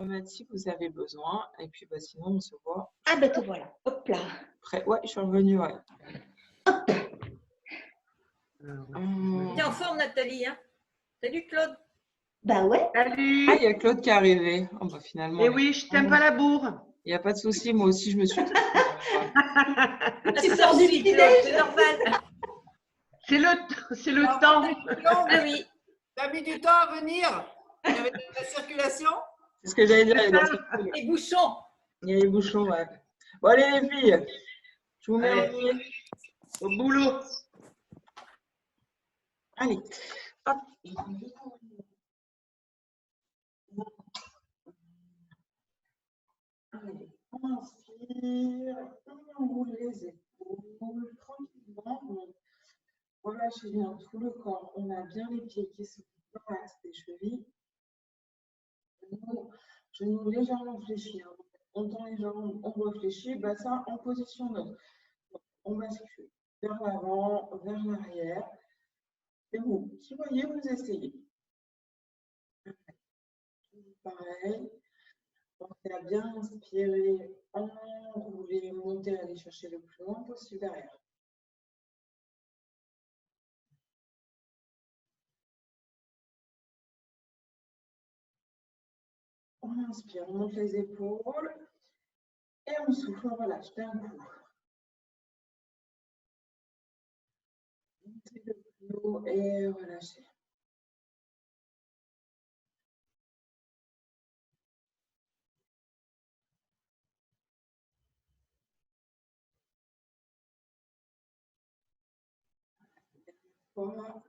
mettre si vous avez besoin. Et puis, bah, sinon, on se voit. Ah ben te voilà, hop là. Après, ouais, je suis revenue, ouais. T'es en forme, Nathalie, hein? Salut, Claude. Bah ouais. Salut. Ah, il y a Claude qui est arrivé. Oh, bah, finalement. Eh oui, je t'aime pas la bourre. Il n'y a pas de souci, moi aussi, je me suis trompée. Tu sors du petit-déj. C'est normal. C'est le temps. Ah oui. T'as mis du temps à venir? Il y avait de la circulation? C'est ce que j'allais dire. Il y a des- Les bouchons. il y a les bouchons, ouais. Bon, allez, les filles, je vous mets Allez. Au boulot. Allez, hop. Allez, on inspire, on enroule les épaules tranquillement. On relâche bien tout le corps. On a bien les pieds qui sont dans l'axe des chevilles. Genoux légèrement fléchis. Hein. On tend les jambes, on réfléchit. Bassin en position neutre. On bascule vers l'avant, vers l'arrière. Et vous, qui voyez, vous essayez. Pareil. Pensez à bien inspirer, enrouler, monter, aller chercher le plus loin possible derrière. On inspire, on monte les épaules et on souffle, on relâche d'un coup. Montez le plus haut et relâchez. Voilà.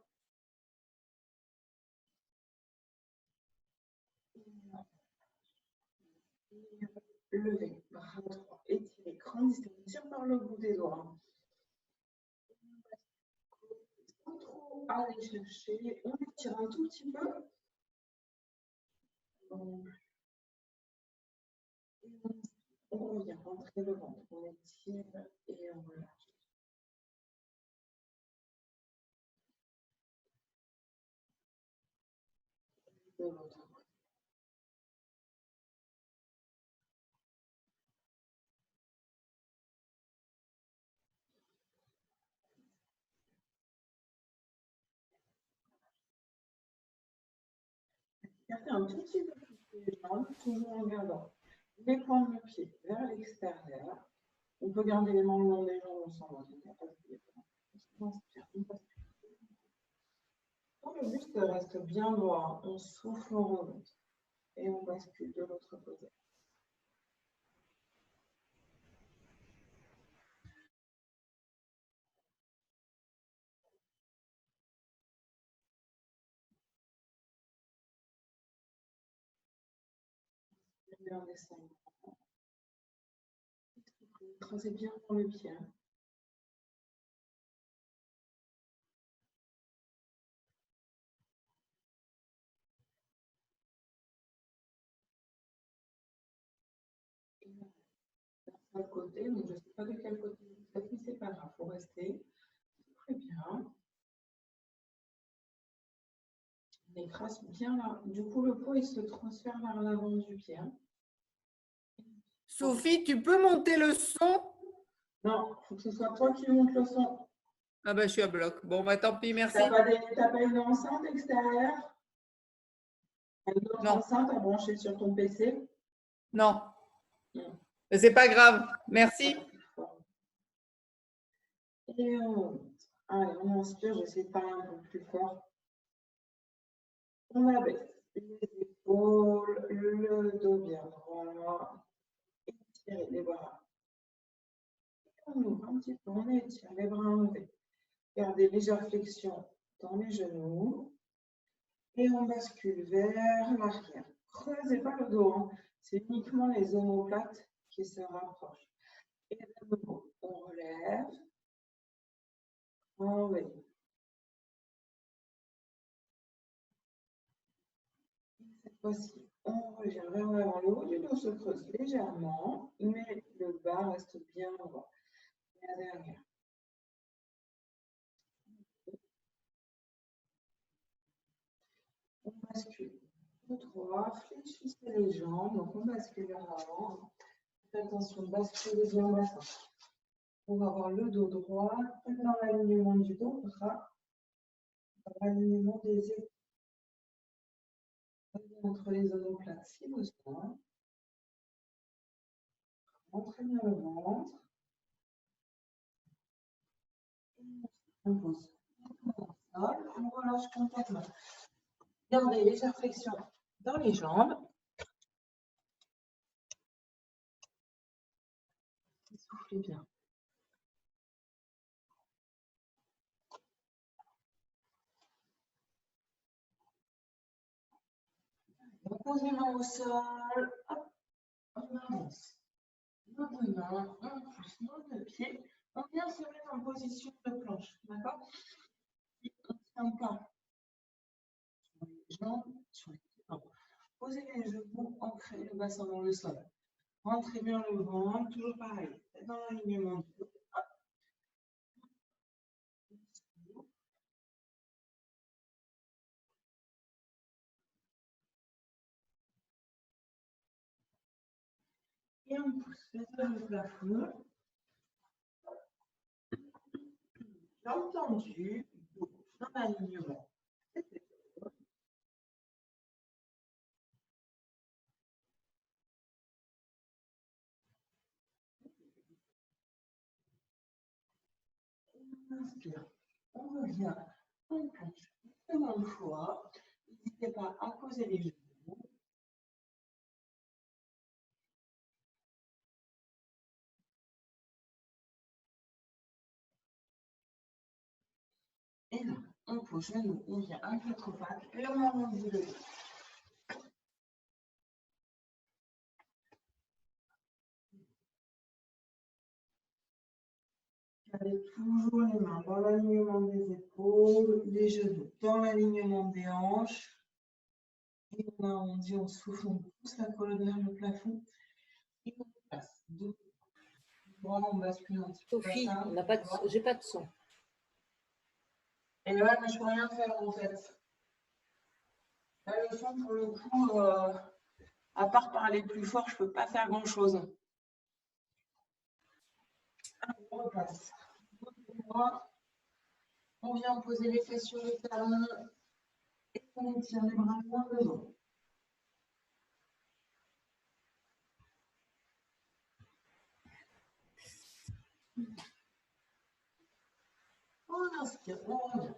Levez, bras droit, étirez, grandissez, on tire par le bout des doigts. Sans trop aller chercher, on étire un tout petit peu. On revient, rentrer le ventre, on étire et on relâche. De l'autre côté. Gardez un tout petit peu plus les jambes, toujours en gardant les pointes de pied vers l'extérieur. On peut garder les mains le long des jambes, on s'en va. On inspire, on passe. Quand le buste reste bien droit, on souffle, on remonte et on bascule de l'autre côté. Bien descendre. Tracez bien pour le pied. D'un seul côté, donc je ne sais pas de quel côté vous êtes, mais c'est pas grave, il faut rester. Très bien. On écrase bien là. Du coup, le poids il se transfère vers l'avant du pied. Hein. Sophie, tu peux monter le son? Non, il faut que ce soit toi qui montes le son. Ah ben, je suis à bloc. Bon, bah, tant pis, merci. T'as pas une enceinte extérieure? Une autre Non. enceinte à brancher sur ton PC? Non. Mais c'est pas grave. Merci. Et allez, on inspire, j'essaie de parler un peu plus fort. On abaisse les épaules, le dos bien droit. Étirez les bras. On ouvre un petit peu, on étire les bras enlevés. Gardez légère flexion dans les genoux. Et on bascule vers l'arrière. Creusez pas le dos, hein. C'est uniquement les omoplates qui se rapprochent. Et de nouveau, on relève. On relève. Cette fois-ci, on revient vers l'avant. Le haut du dos se creuse légèrement, mais le bas reste bien droit. Et derrière. On bascule 2, 3, fléchissez les jambes, donc on bascule vers l'avant. Faites attention, basculez bien le bassin. On va avoir le dos droit, dans l'alignement du dos, bras, dans l'alignement des épaules. Entre les omoplates si besoin. Rentrez bien le ventre. On pose. On relâche complètement. Gardez légère flexion dans les jambes. Soufflez bien. On pose les mains au sol. Hop, on avance. Nos deux mains, on pousse nos deux pieds. On vient se mettre en position de planche. D'accord? Si on ne tient pas sur les jambes, sur les pieds. Posez les genoux, ancrez le bassin dans le sol. Rentrez bien le ventre, toujours pareil. Dans l'alignement du dos. Et on pousse vers le plafond. Jambes tendues, dans l'alignement. On inspire, on revient, on planche une seconde fois. N'hésitez pas à poser les genoux. Et là, on pose genoux, on vient à quatre pattes, et on avance du lever. Gardez toujours les mains dans l'alignement des épaules, les genoux dans l'alignement des hanches. Et on arrondit, on souffle, on pousse la colonne vers le plafond. Et on passe. Dos droit, on bascule un petit peu. Sophie, j'ai pas de son. Et là, mais je ne peux rien faire en fait. Là, le son, pour le coup, à part parler plus fort, je ne peux pas faire grand chose. On repasse. On vient poser les fesses sur les talons et on étire les bras vers le dos. On inspire, on revient.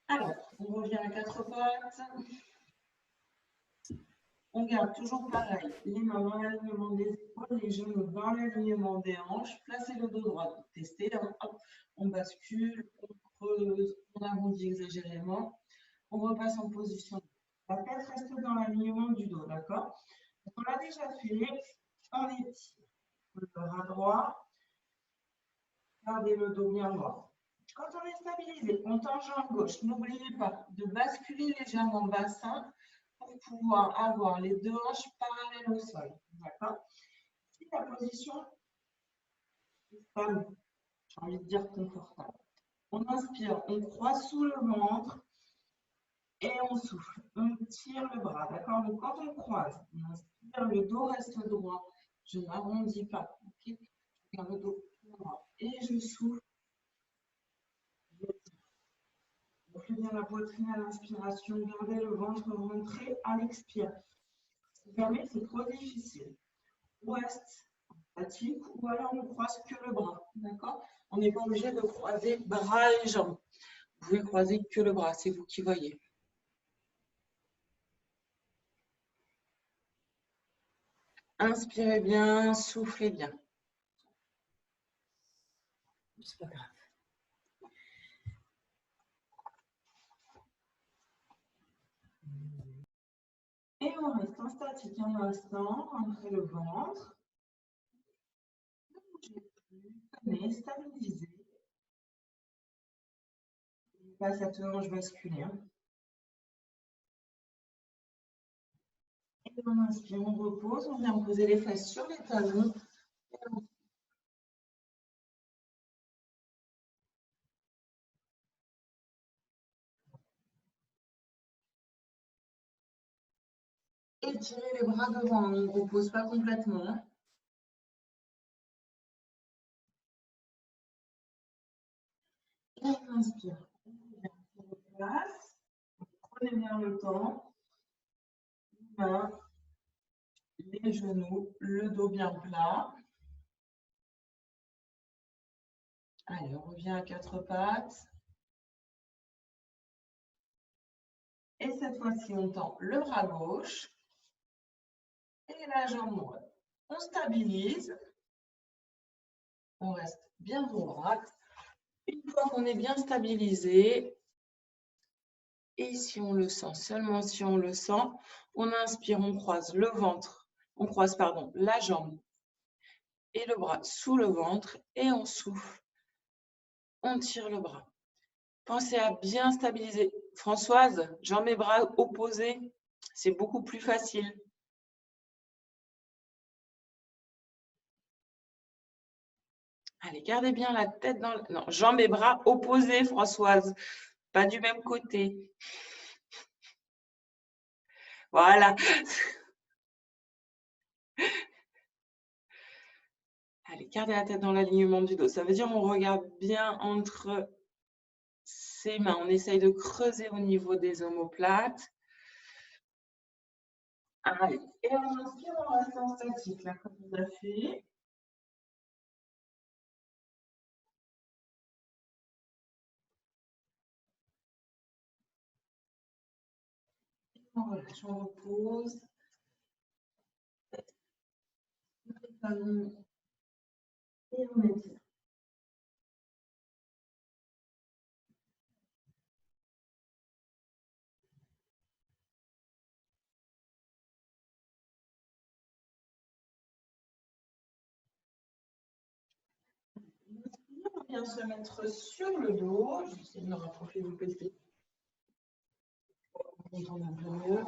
Alors, on revient à quatre pattes. On garde toujours pareil, les mains dans l'alignement des épaules, les genoux dans l'alignement des hanches. Placez le dos droit. Testez, hop, on bascule, on creuse, on arrondit exagérément. On repasse en position. La tête reste dans l'alignement du dos, d'accord? On l'a déjà fait. On étire le bras droit. Gardez le dos bien droit. Quand on est stabilisé, on tend jambe gauche. N'oubliez pas de basculer légèrement le bassin pour pouvoir avoir les deux hanches parallèles au sol. D'accord? Si la position est stable, j'ai envie de dire confortable. On inspire, on croise sous le ventre et on souffle. On tire le bras. D'accord? Donc quand on croise, on inspire, le dos reste droit. Je n'arrondis pas. Okay? Je garde le dos droit. Et je souffle. Gonflez bien la poitrine à l'inspiration, gardez le ventre rentré à l'expire. Si jamais c'est trop difficile, on reste statique ou alors on ne croise que le bras. D'accord? On n'est pas obligé de croiser bras et jambes. Vous pouvez croiser que le bras, c'est vous qui voyez. Inspirez bien, soufflez bien. C'est pas grave. Et on reste en statique un instant, rentrez le ventre. Ne bougez plus, tenez, stabilisez. Pas cette hanche basculaire. Et on inspire, on repose, on vient poser les fesses sur les talons. étirer les bras devant, on ne repose pas complètement. Et on inspire. On replace. Prenez bien le temps. Les mains, les genoux, le dos bien plat. Allez, on revient à quatre pattes. Et cette fois-ci, on tend le bras gauche et la jambe droite. On stabilise. On reste bien droite. Une fois qu'on est bien stabilisé, et si on le sent, seulement si on le sent, on inspire, on croise le ventre, on croise, pardon, la jambe et le bras sous le ventre et on souffle. On tire le bras. Pensez à bien stabiliser. Françoise, jambes et bras opposés, c'est beaucoup plus facile. Allez, gardez bien la tête dans le... Non, jambes et bras opposés, Françoise. Pas du même côté. Voilà. Allez, gardez la tête dans l'alignement du dos. Ça veut dire qu'on regarde bien entre ses mains. On essaye de creuser au niveau des omoplates. Allez, et on inspire en restant statique, là, comme on a fait. On relâche, on repose. Et on étire. On vient se mettre sur le dos. Je vais essayer de me rapprocher du PC. On entend un peu mieux.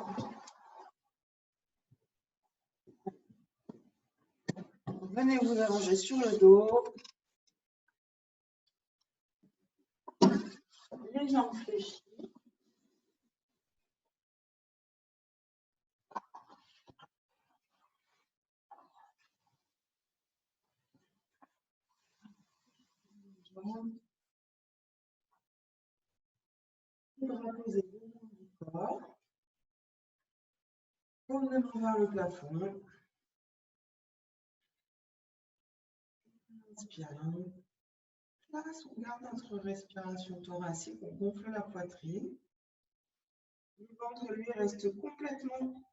Venez vous allonger sur le dos. Les jambes fléchies. Les bras posés le long du corps. On le main vers le plafond. Inspirons. Place, on garde notre respiration thoracique, on gonfle la poitrine. Le ventre, lui, reste complètement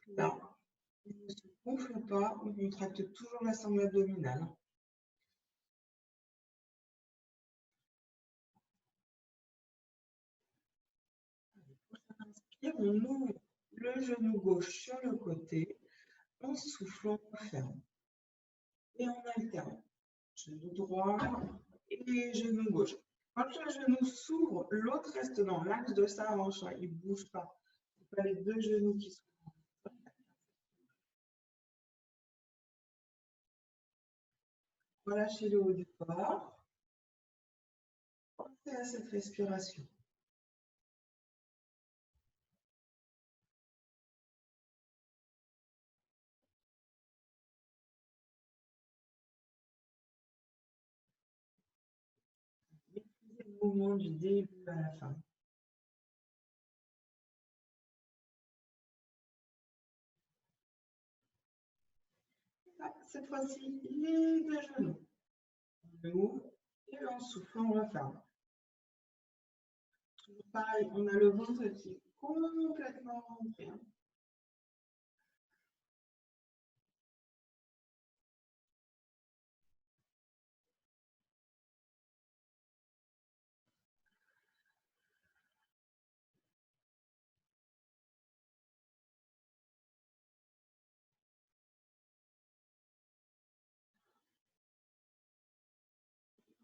plat. Il ne se gonfle pas, on contracte toujours la sangle abdominale. Inspire, on ouvre le genou gauche sur le côté, on souffle, on referme. Et on alterne. Genou droit et genou gauche. Quand le genou s'ouvre, l'autre reste dans l'axe de sa hanche, il ne bouge pas. Ce n'est pas les deux genoux qui s'ouvrent. Relâchez le haut du corps. Pensez à cette respiration. Maîtrisez le mouvement du début à la fin. Cette fois-ci, les deux genoux. On ouvre et on souffle, on referme. Toujours pareil, on a le ventre qui est complètement rentré.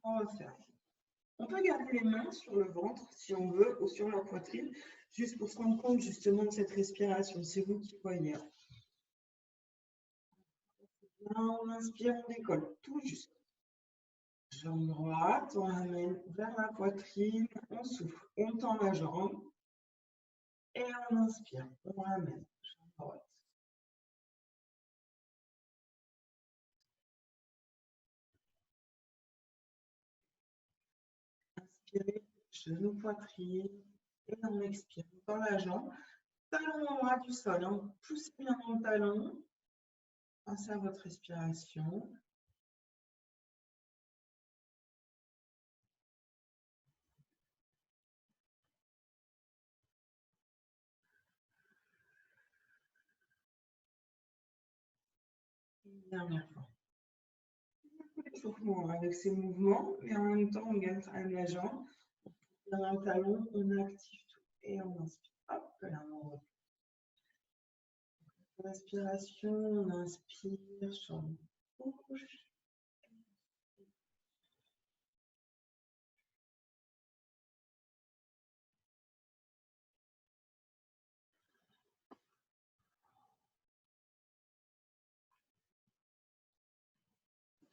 On referme. On peut garder les mains sur le ventre si on veut ou sur la poitrine, juste pour se rendre compte justement de cette respiration. C'est vous qui voyez. Là, on inspire, on décolle tout juste. Jambe droite, on ramène vers la poitrine, on souffle, on tend la jambe. Et on inspire, on ramène, jambe droite. Inspirez, genou poitrine, et on expire dans la jambe. Talon en bras du sol, hein. Poussez bien dans le talon. Pensez à votre respiration. Une dernière fois. Échauffement avec ces mouvements, mais en même temps, on gagne quand même la jambe. Dans le talon, on active tout. Et on inspire. Hop, là, on repose. Respiration, on inspire, jambe gauche.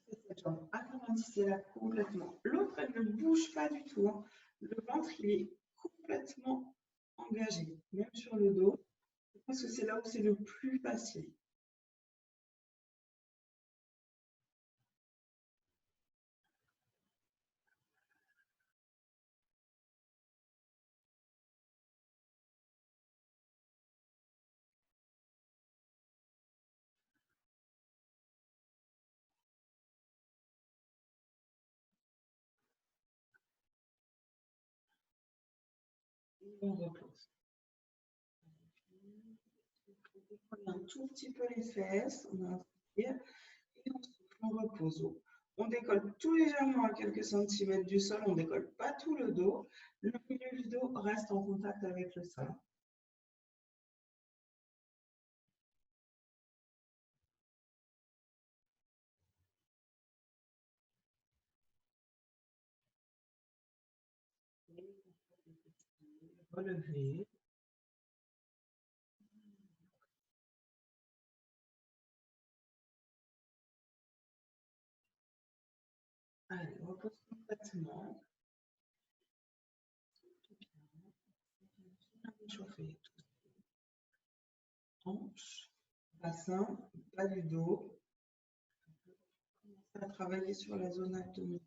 Cette jambe, agrandissez-la complètement. L'autre, elle ne bouge pas du tout, hein. Le ventre, il est complètement engagé, même sur le dos. Je pense que c'est là où c'est le plus facile. Et on repose. On décolle un tout petit peu les fesses, on inspire et on souffle, on repose. On décolle tout légèrement à quelques centimètres du sol, on ne décolle pas tout le dos. Le milieu du dos reste en contact avec le sol. Relever. Allez, on repose complètement. Bien échauffer tout. Hanche, bassin, bas du dos. On va travailler sur la zone abdominale.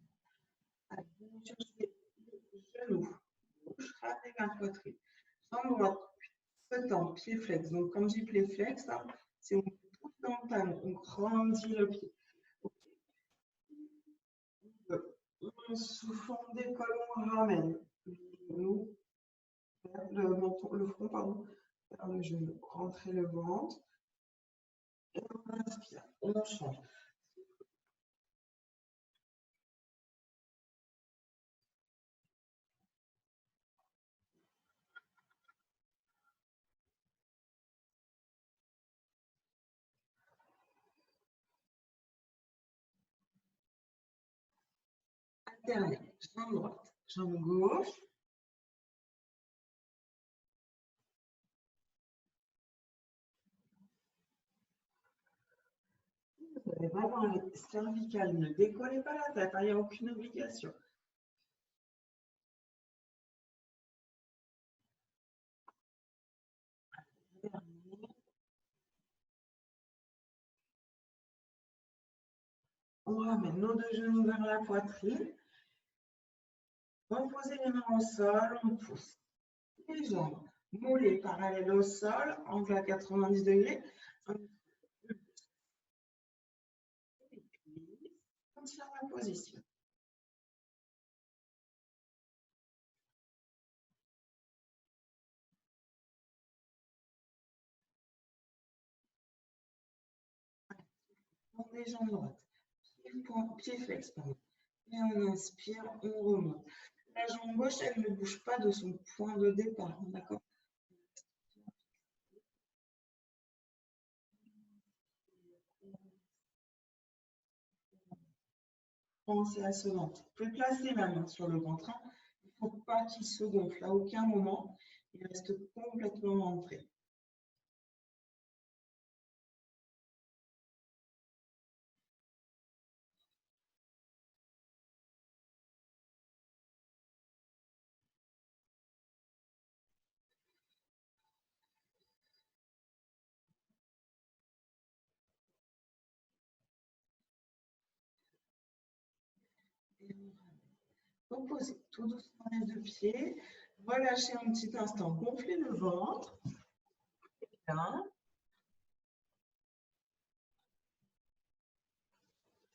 Allez, on cherche les genoux. Gauche, ramenez vers poitrine. Jambe droite, tend, pied flex. Donc, quand je dis pied flex, hein, c'est on pousse dans le talon, on grandit le pied. On souffle, on décolle, on ramène le genou vers le menton, le front, pardon, vers le genou. Rentrez le ventre. Et on inspire, on change. Alternez, jambe droite, jambe gauche. Vous avez vraiment un cervical, ne décollez pas la tête, il n'y a aucune obligation. On ramène nos deux genoux vers la poitrine. On pose les mains au sol, on pousse. Les jambes mollets parallèles au sol, angle à 90 degrés. On tient la position. On les jambes droites. Pied flex, pardon. Et on inspire, on remonte. La jambe gauche, elle ne bouge pas de son point de départ, d'accord? Pensez à ce ventre. Vous pouvez placer la main sur le ventre. Il ne faut pas qu'il se gonfle. À aucun moment, il reste complètement rentré. Et on ramène. Reposez tout doucement les deux pieds. Relâchez un petit instant. Gonflez le ventre. Bien.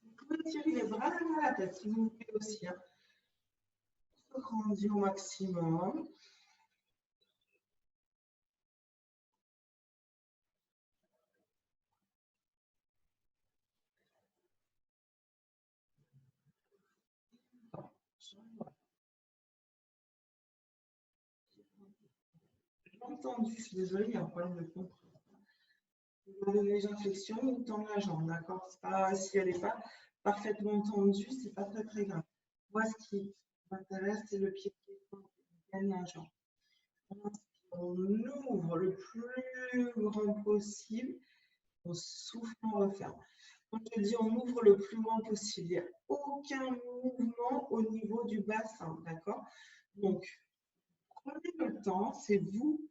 Vous pouvez tirer les bras derrière la tête si vous voulez aussi. Hein. Se grandir au maximum. J'ai entendu, je suis désolée, il y a un problème de compréhension. Vous avez une légère flexion ou tendre la jambe, d'accord? Si elle n'est pas parfaitement tendue, c'est pas très très grave. Moi, ce qui m'intéresse, c'est le pied qui gagne la jambe. On ouvre le plus grand possible, on souffle, on referme. Quand je dis on ouvre le plus grand possible, il n'y a aucun mouvement au niveau du bassin, d'accord? Donc, prenez le temps, c'est vous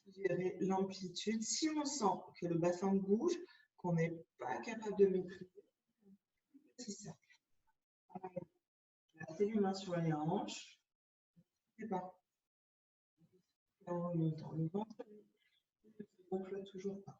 qui gérez l'amplitude. Si on sent que le bassin bouge, qu'on n'est pas capable de maîtriser, c'est ça. Placez les mains sur les hanches. C'est pas. En montant le ventre, il ne se gonfle toujours pas.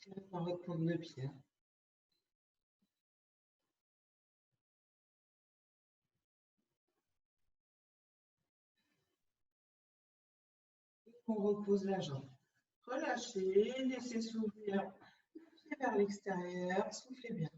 Tirez par votre pointe de pied. On repose la jambe. Relâchez, laissez s'ouvrir vers l'extérieur, soufflez bien.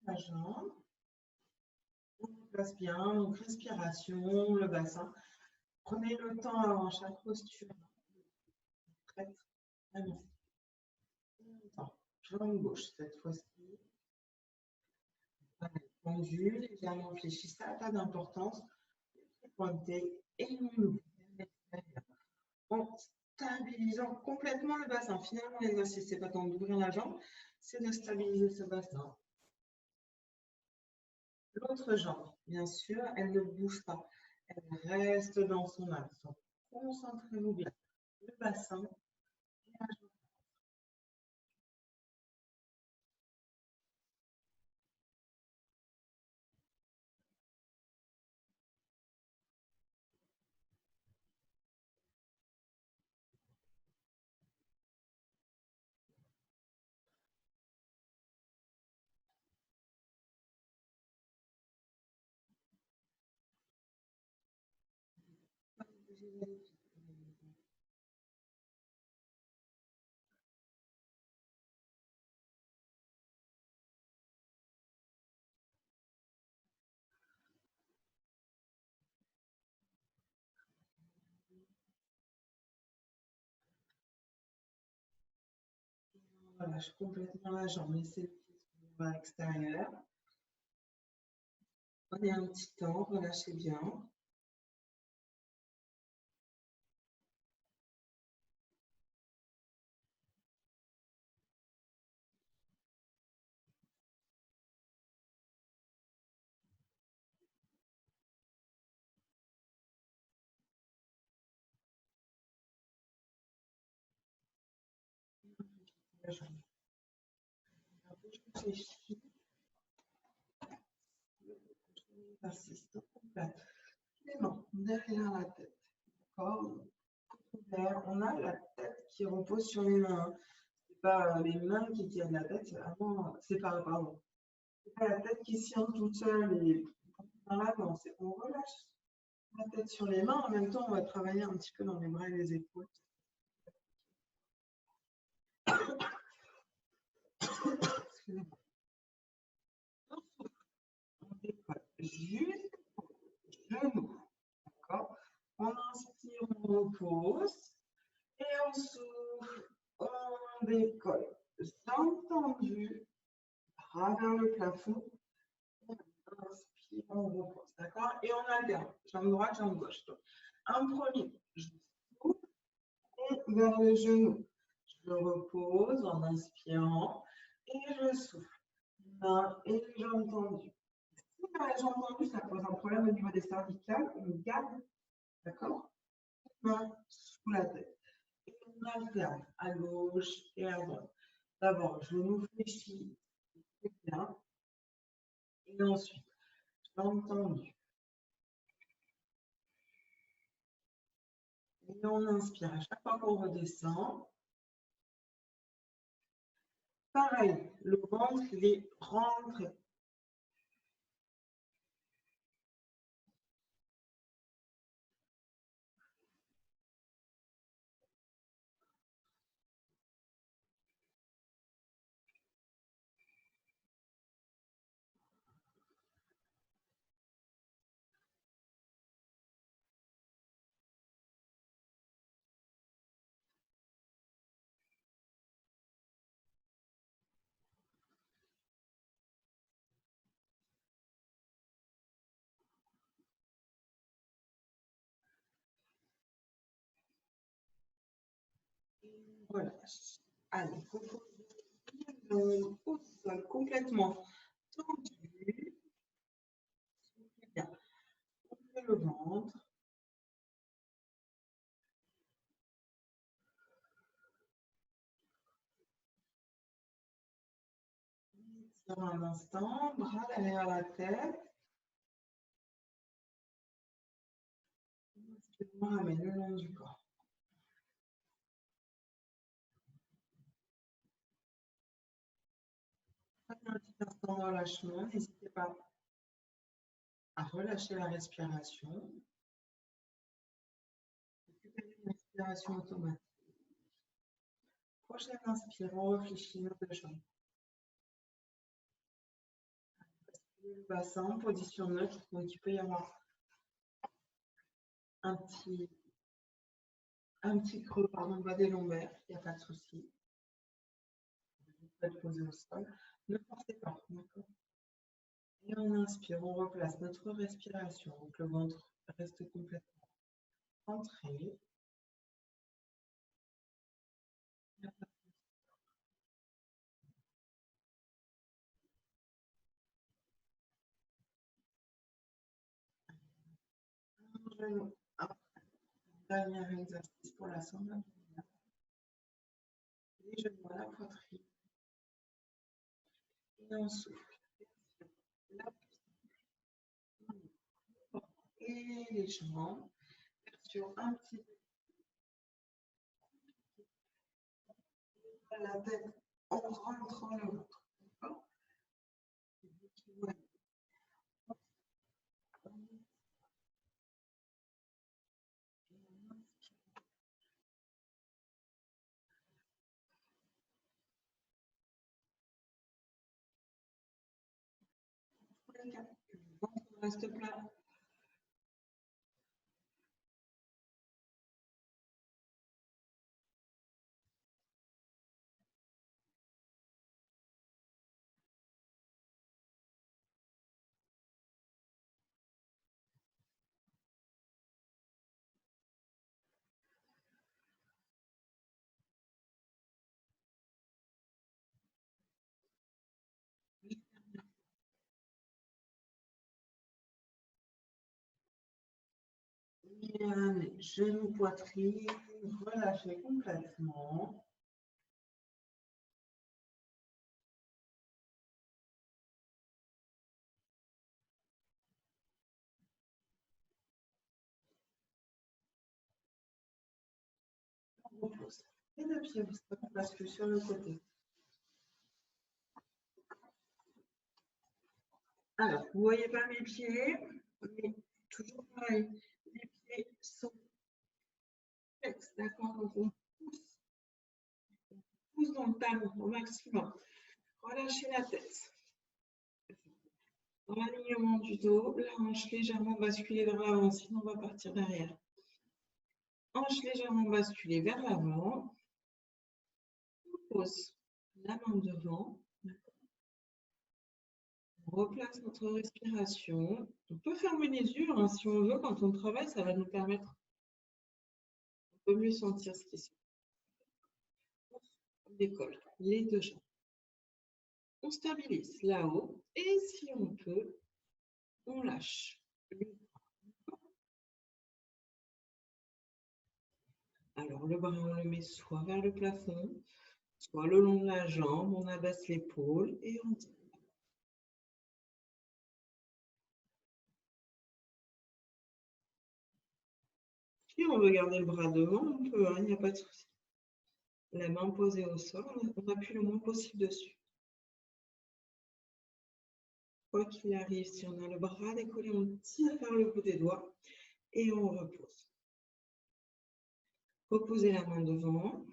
La jambe. On place bien, donc respiration, le bassin. Prenez le temps avant chaque posture. Prête. Vraiment. Jambe gauche cette fois-ci. Tendu, légèrement fléchi, ça n'a pas d'importance. Pointé et on ouvre. En stabilisant complètement le bassin. Finalement, l'exercice, ce n'est pas tant d'ouvrir la jambe, c'est de stabiliser ce bassin. L'autre jambe, bien sûr, elle ne bouge pas. Elle reste dans son axe. Concentrez-vous bien. Le bassin et la jambe. Relâche complètement la jambe. Laissez le pied vers l'extérieur. Prenez un petit temps, relâchez bien. La jambe. Réfléchis. L'exercice complet. Les mains derrière la tête. D'accord? On a la tête qui repose sur les mains. Ce n'est pas les mains qui tiennent la tête, c'est vraiment. C'est pas, pardon. C'est pas la tête qui tient toute seule et dans l'avant. On relâche la tête sur les mains. En même temps, on va travailler un petit peu dans les bras et les épaules. Excusez-moi. On décolle juste genou. D'accord? On inspire, on repose. Et on souffle, on décolle. Jambes tendues, bras vers le plafond. On inspire. puis on repose, d'accord? Et on alterne, jambe droite, jambe gauche. Donc, un premier, je souffle et vers le genou. Je repose en inspirant et je souffle. Main et les jambes tendues. Si les jambes tendues, ça pose un problème au niveau des cervicales, on garde, d'accord? Main sous la tête. Et on alterne à gauche et à droite. D'abord, genou fléchi, bien. Et ensuite, jambes tendues. Et on inspire. À chaque fois qu'on redescend, pareil, le ventre, il est rentré. Relâche. Allez, au sol complètement tendu. Bien. On fait le ventre. Sur un instant, bras derrière la tête. On ramène le long du corps. Prenez un petit instant de relâchement. N'hésitez pas à relâcher la respiration. Récupérez une respiration automatique. Prochaine inspire, on réfléchit nos deux jambes. Le bassin en position neutre, donc il peut y avoir un petit creux par le bas des lombaires, il n'y a pas de souci. Vous pouvez être posé au sol. Ne forcez pas, d'accord? Et on inspire, on replace notre respiration, donc le ventre reste complètement centré. Dernier exercice pour la sangle. Les genoux à la poitrine. Et on souffle. Et les jambes. Sur un petit peu. La tête en rentrant le ventre. D'accord? Le ventre reste plat. Bien, genoux, poitrine, relâchez complètement. On repose. Et le pied au sol, on bascule sur le côté. Alors, vous ne voyez pas mes pieds, mais toujours pareil. Les pieds sont fixes, d'accord? Donc, on pousse dans le talon au maximum. Relâchez la tête. Dans l'alignement du dos, la hanche légèrement basculée vers l'avant, sinon on va partir derrière. Hanche légèrement basculée vers l'avant. On pose la main devant. replace notre respiration. On peut fermer les yeux hein, si on veut. Quand on travaille, ça va nous permettre de mieux sentir ce qui se passe. On décolle les deux jambes. On stabilise là-haut. Et si on peut, on lâche. Alors, le bras, on le met soit vers le plafond, soit le long de la jambe. On abaisse l'épaule et on tire. Si on veut garder le bras devant, on peut, il n'y a pas de souci. La main posée au sol, on appuie le moins possible dessus. Quoi qu'il arrive, si on a le bras décollé, on tire vers le bout des doigts et on repose. Reposez la main devant.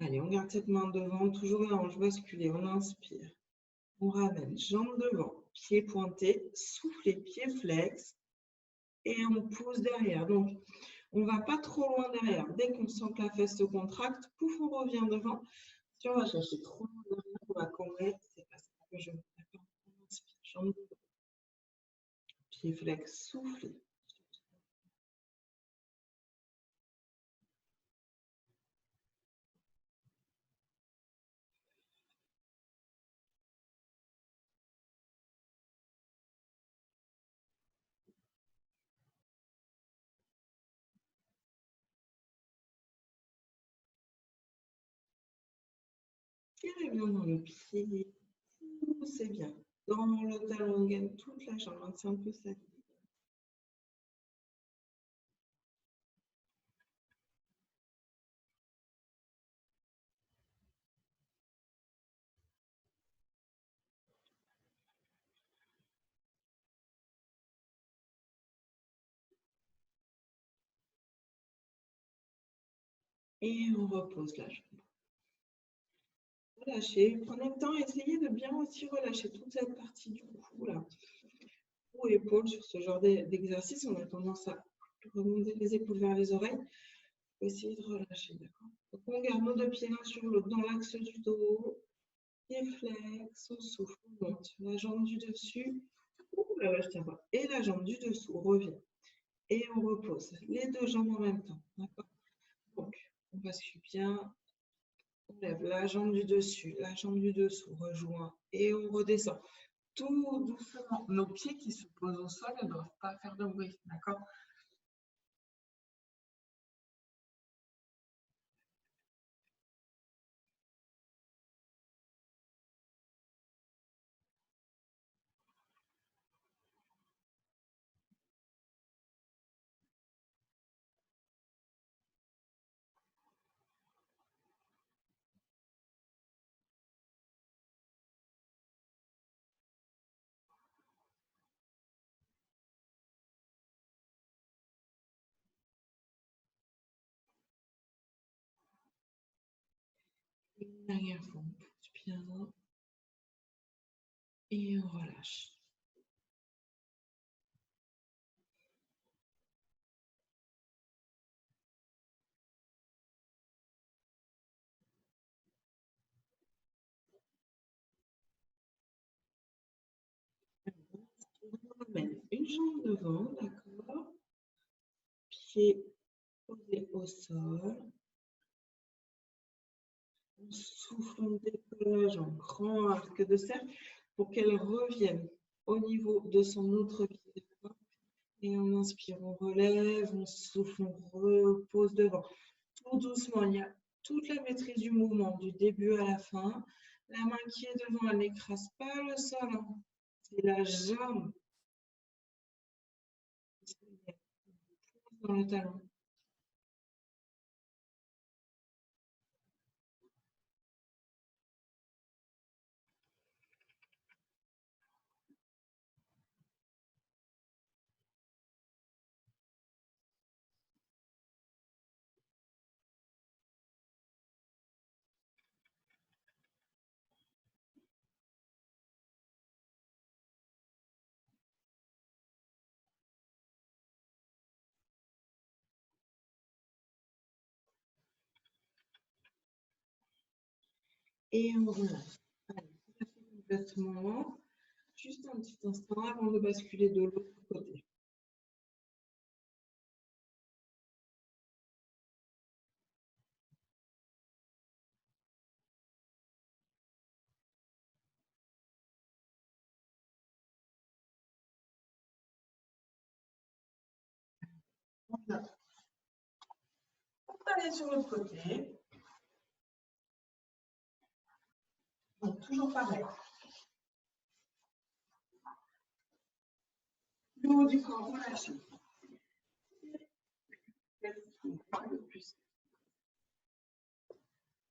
Allez, on garde cette main devant, toujours la hanche basculée, on inspire. On ramène, jambes devant, pieds pointés, soufflez, pieds flex et on pousse derrière. Donc, on ne va pas trop loin derrière. Dès qu'on sent que la fesse se contracte, pouf, on revient devant. Si on va chercher trop loin derrière, on va cambrer. C'est pas ça que je veux. D'accord. On inspire, jambes devant, pieds flex, soufflez. Tirez bien dans le pied. C'est bien. Dans le talon, on gagne toute la jambe. C'est un peu ça. Et on repose la jambe. Relâchez. Prenez le temps, essayez de bien aussi relâcher toute cette partie du cou là. Cou et épaules sur ce genre d'exercice, on a tendance à remonter les épaules vers les oreilles. Essayez de relâcher, d'accord? Donc on garde nos deux pieds l'un sur l'autre dans l'axe du dos. Pieds flex, on souffle, on monte. La jambe du dessus, là, je tiens pas. Et la jambe du dessous, on revient. Et on repose. Les deux jambes en même temps, d'accord? Donc, on bascule bien. On lève la jambe du dessus, la jambe du dessous, rejoint et on redescend. Tout doucement. Nos pieds qui se posent au sol ne doivent pas faire de bruit, d'accord? Une dernière fois, on pousse bien et on relâche. On ramène une jambe devant, d'accord? Pied posé au sol. On souffle, on décolle la jambe, grand arc de cercle pour qu'elle revienne au niveau de son autre pied. Et on inspire, on relève, on souffle, on repose devant. Tout doucement, il y a toute la maîtrise du mouvement, du début à la fin. La main qui est devant, elle n'écrase pas le sol. Hein. C'est la jambe dans le talon. Et on relâche. Allez, relâchez complètement. Juste un petit instant avant de basculer de l'autre côté. Voilà. On va aller sur l'autre côté. Donc, toujours pareil. Le haut du corps relâché.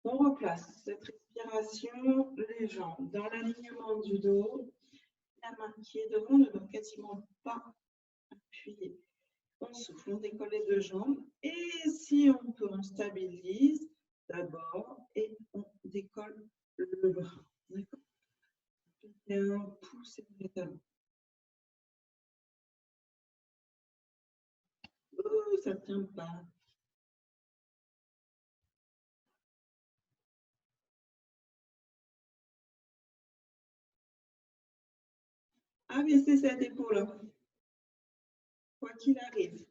On replace cette respiration, les jambes dans l'alignement du dos. La main qui est devant ne doit quasiment pas appuyer. On souffle, on décolle les deux jambes. Et si on peut, on stabilise d'abord et on décolle le bras. D'accord? Bien, poussez les talons. Oh, ça ne tient pas. Abaissez cette épaule, quoi qu'il arrive.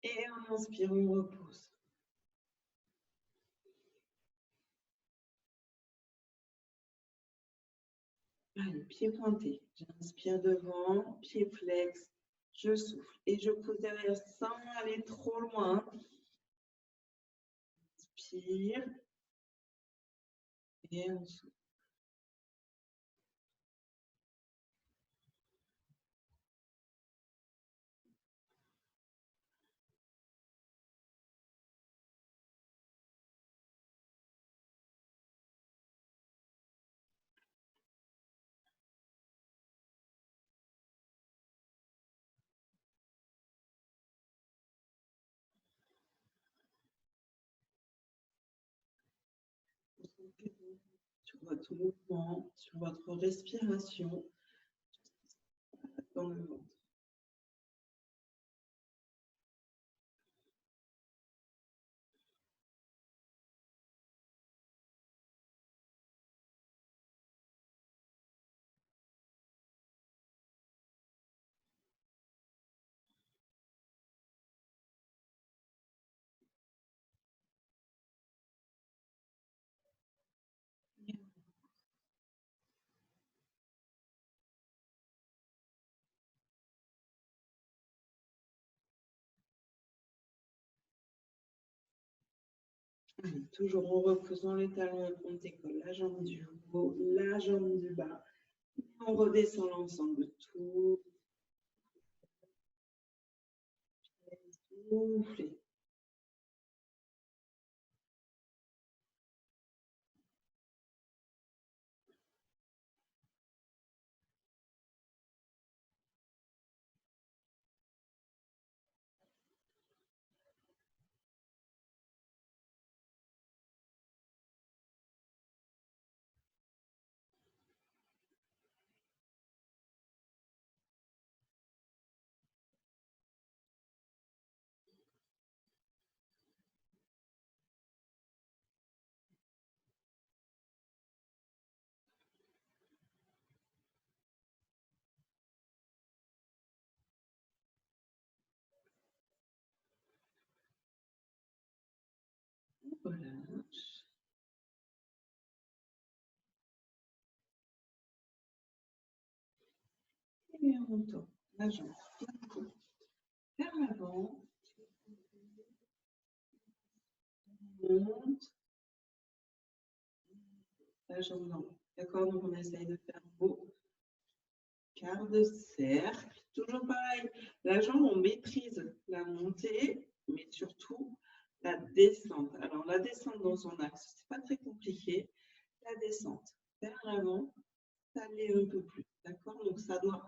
Et on inspire, on repousse. Allez, pied pointé. J'inspire devant, pied flex. Je souffle et je pousse derrière sans aller trop loin. Inspire. Et on souffle. Sur votre mouvement, sur votre respiration dans le ventre. Allez, toujours en repoussant les talons, on décolle la jambe du haut, la jambe du bas. On redescend l'ensemble de tout. Soufflez. On relâche. Et on tourne la jambe vers l'avant. On monte. La jambe dans. D'accord? Donc on essaye de faire un beau quart de cercle. Toujours pareil. La jambe, on maîtrise la montée, mais surtout la descente. Alors la descente dans son axe, c'est pas très compliqué. La descente vers l'avant, ça l'est un peu plus. D'accord? Donc ça doit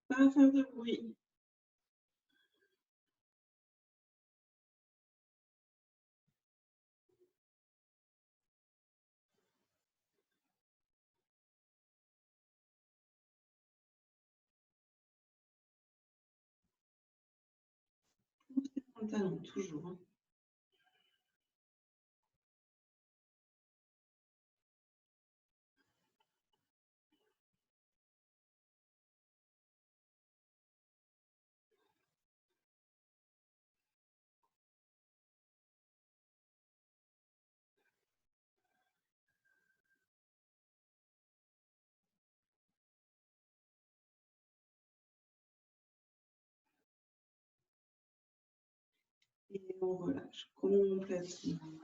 pas faire de bruit. talon, toujours. Hein. Et on relâche complètement.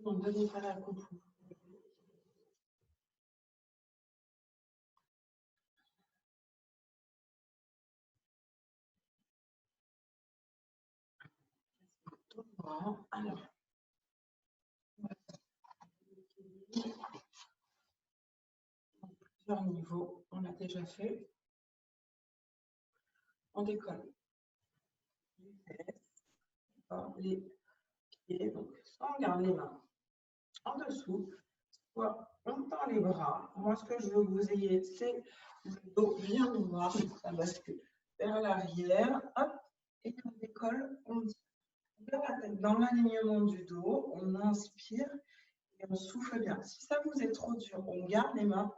On ne donnez pas la coupe. Alors, plusieurs niveaux, on l'a déjà fait. On décolle. Les pieds, donc soit on garde les mains en dessous, soit on tend les bras. Moi, ce que je veux que vous ayez, c'est le dos bien droit, ça bascule vers l'arrière, hop, et on décolle, on met la tête dans l'alignement du dos, on inspire et on souffle bien. Si ça vous est trop dur, on garde les mains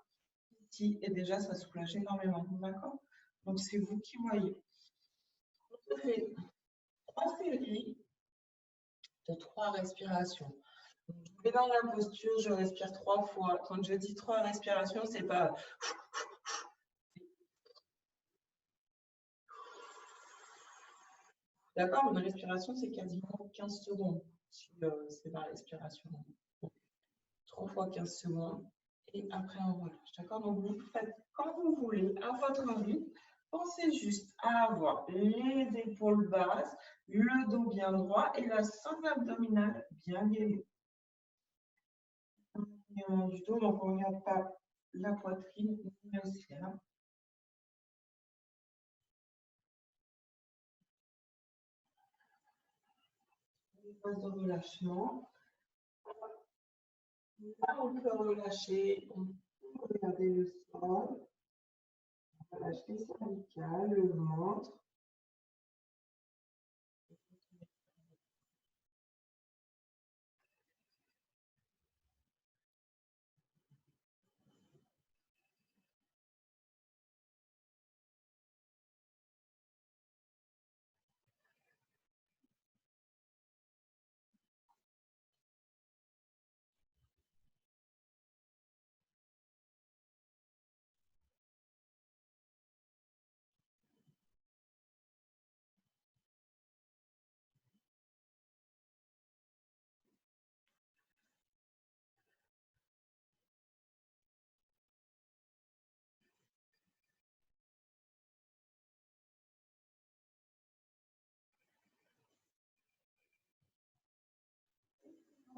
ici et déjà ça soulage énormément, d'accord? Donc c'est vous qui voyez. On se fait 3 séries de 3 respirations. Je vais dans la posture, je respire 3 fois. Quand je dis 3 respirations, c'est pas. D'accord, une respiration, c'est quasiment 15 secondes. Si c'est la respiration. 3 fois 15 secondes. Et après, on relâche. D'accord, donc vous faites quand vous voulez, à votre rythme. Pensez juste à avoir les épaules basses, le dos bien droit et la sangle abdominale bien gainée. Du dos, donc on ne regarde pas la poitrine ni le ciel. Phase de relâchement. Là, on peut relâcher, on peut regarder le sol. On relâche les cervicales, le ventre.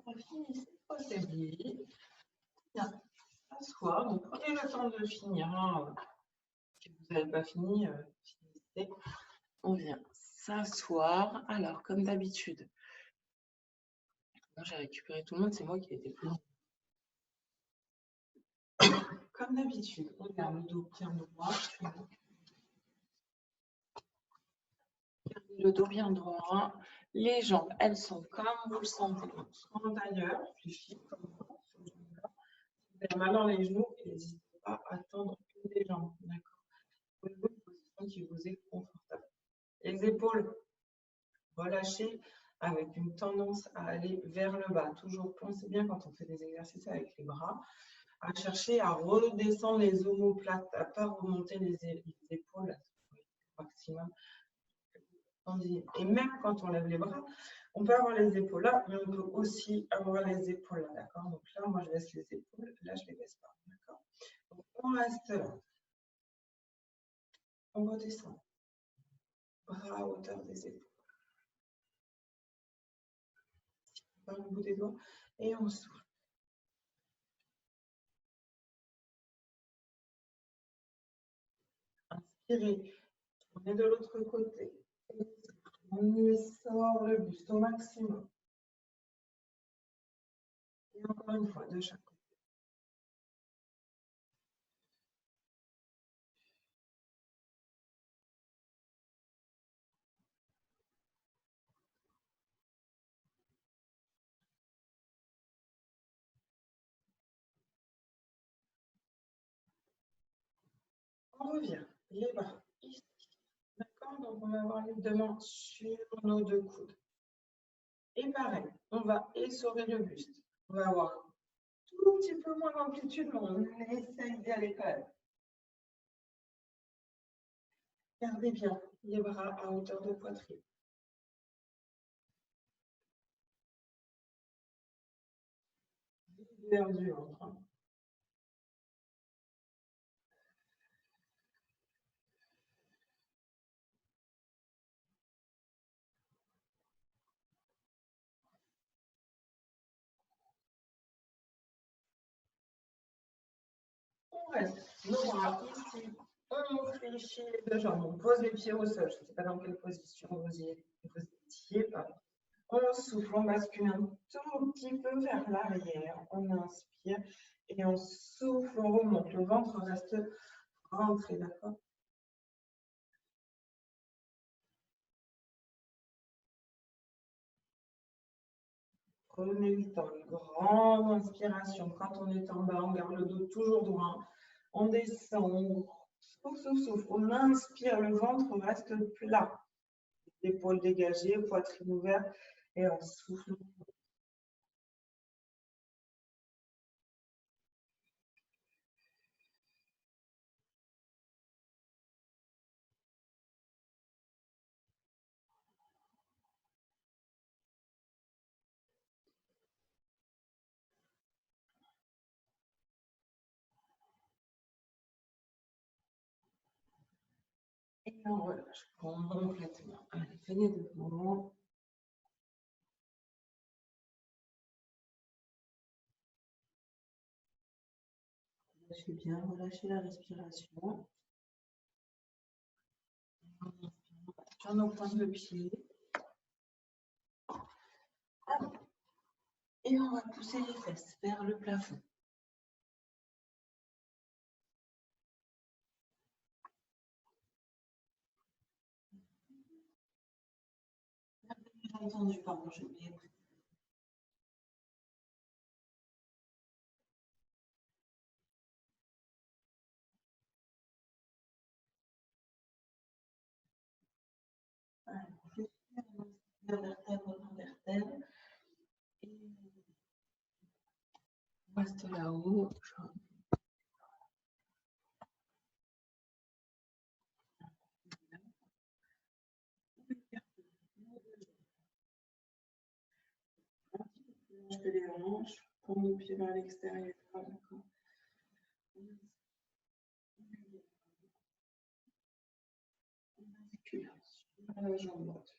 On finit cette série. Bien, s'asseoir. Donc, prenez le temps de finir. Hein. Si vous n'avez pas fini, finissez. On vient s'asseoir. Alors, comme d'habitude, j'ai récupéré tout le monde, c'est moi qui ai été plus long. Comme d'habitude, on garde le dos bien droit. Le dos bien droit. Les jambes, elles sont comme vous le sentez. En tailleur, fléchis comme ça. Vous avez mal dans les genoux et n'hésitez pas à tendre une des jambes. D'accord. Trouvez-vous une position qui vous est confortable. Les épaules relâchées avec une tendance à aller vers le bas. Toujours pensez bien quand on fait des exercices avec les bras, à chercher à redescendre les omoplates, à ne pas remonter les épaules au maximum. Et même quand on lève les bras, On peut avoir les épaules là, mais on peut aussi avoir les épaules là, d'accord? Donc là, moi, je baisse les épaules. Là, je ne les baisse pas, d'accord? Donc, on reste là. On redescend. Bras à hauteur des épaules. Par le bout des doigts. Et on souffle. Inspirez. On est de l'autre côté. On sort le buste au maximum. Et encore une fois, de chaque côté. On revient. Les bras ici. D'accord? Donc, on va avoir les deux mains sur nos deux coudes. Et pareil, on va essorer le buste. On va avoir tout petit peu moins d'amplitude, mais on essaye d'y aller quand même. Gardez bien les bras à hauteur de poitrine. Vers du ventre. On reste nos bras ici. On fléchit les deux jambes. On pose les pieds au sol. Je ne sais pas dans quelle position vous étiez. On souffle, on bascule un tout petit peu vers l'arrière. On inspire et on souffle, on remonte. Le ventre reste rentré, d'accord? Prenez le temps, une grande inspiration. Quand on est en bas, on garde le dos toujours droit. On descend, on souffle, souffle, souffle. On inspire, le ventre reste plat. Épaules dégagées, poitrine ouverte et on souffle. Et on relâche complètement. Allez, venez devant. Relâchez bien, relâchez la respiration. Sur nos pointes de pied. Et on va pousser les fesses vers le plafond. J'ai entendu, pardon, j'ai oublié. Vertèbre par vertèbre. Et on reste là-haut. Que les hanches, pour nos pieds vers l'extérieur. D'accord. On bascule sur la jambe droite.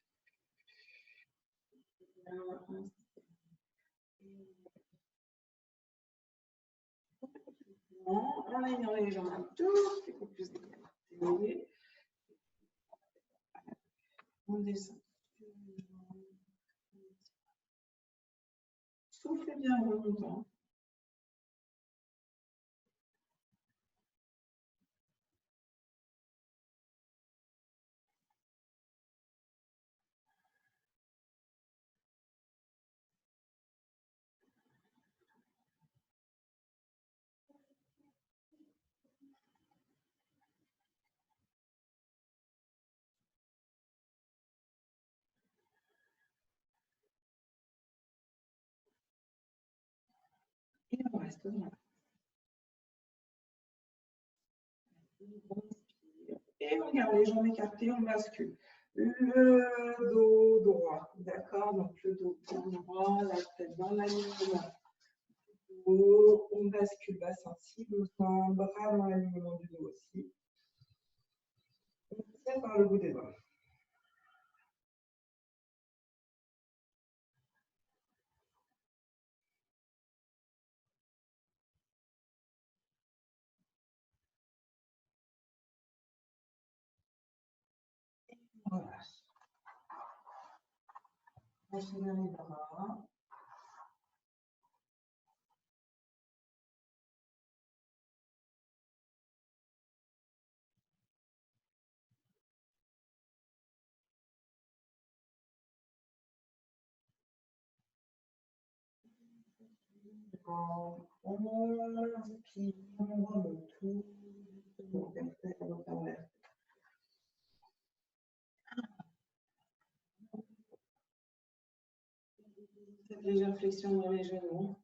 En ayant les jambes un tout petit peu plus écartées. On descend. Soufflez bien en remontant. Et on reste là. Et on garde les jambes écartées, on bascule. le dos droit. D'accord? Donc le dos droit, la tête dans l'alignement. On bascule bas sensible, bras dans l'alignement du dos aussi. On tient par le bout des doigts. Relâche. Lâchez bien les bras. On inspire, on remonte tout doucement, vertèbre par vertèbre. Cette légère flexion dans les genoux.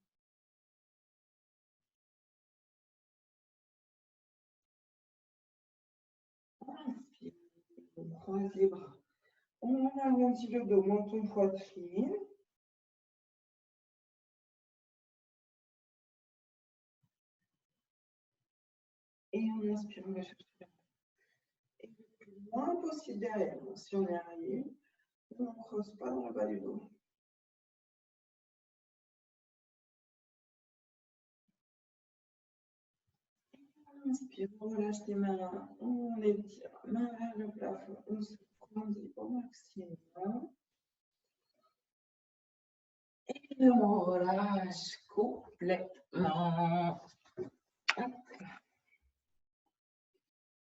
On inspire, on croise les bras. On arrondit le dos, menton, poitrine. Et on inspire, on va chercher la main. Et le plus loin possible derrière. Bon, si on y arrive, on ne creuse pas dans le bas du dos. On inspire, on relâche les mains, on étire, main vers le plafond, on se grandit au maximum. Et on relâche complètement.